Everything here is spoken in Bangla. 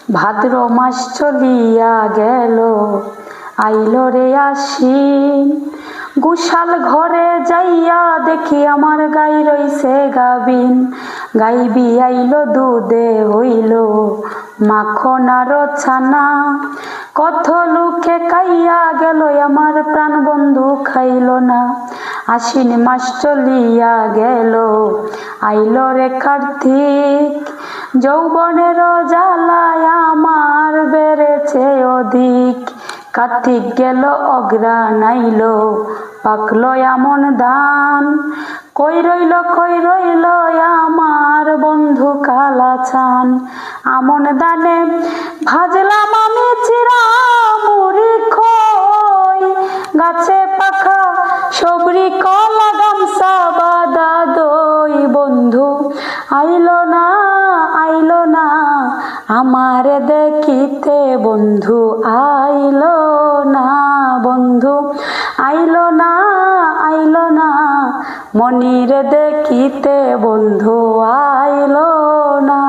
ভাদ্র মাস চলিয়া গেল, আইল রে আশ্বিন। গোশাল ঘরে যাইয়া দেখি আমার গাই রইছে গাবিন। গাই বিয়াইল দুধে হইল মাখন আর ছানা। কত লোকে খাইয়া গেল, আমার প্রাণ বন্ধু খাইল না। আশ্বিন মাস চলিয়া গেল, আইল রে কার্তিক। যৌবনের জ্বালায় আমার বেড়েছে অধিক। কার্তিক গেল অগ্রাণ আইল, পাকল এমন ধান। কই রইল আমার বন্ধু কালাচান। আমন দানে ভাজলাম আমি চিরা মুড়ি খই। গাছে পাখা সবরি কলা গামছা বাদা দই। বন্ধু আইল না আমার দেখিতে, বন্ধু আইল না, বন্ধু আইল না মনির দেখিতে, বন্ধু আইল না।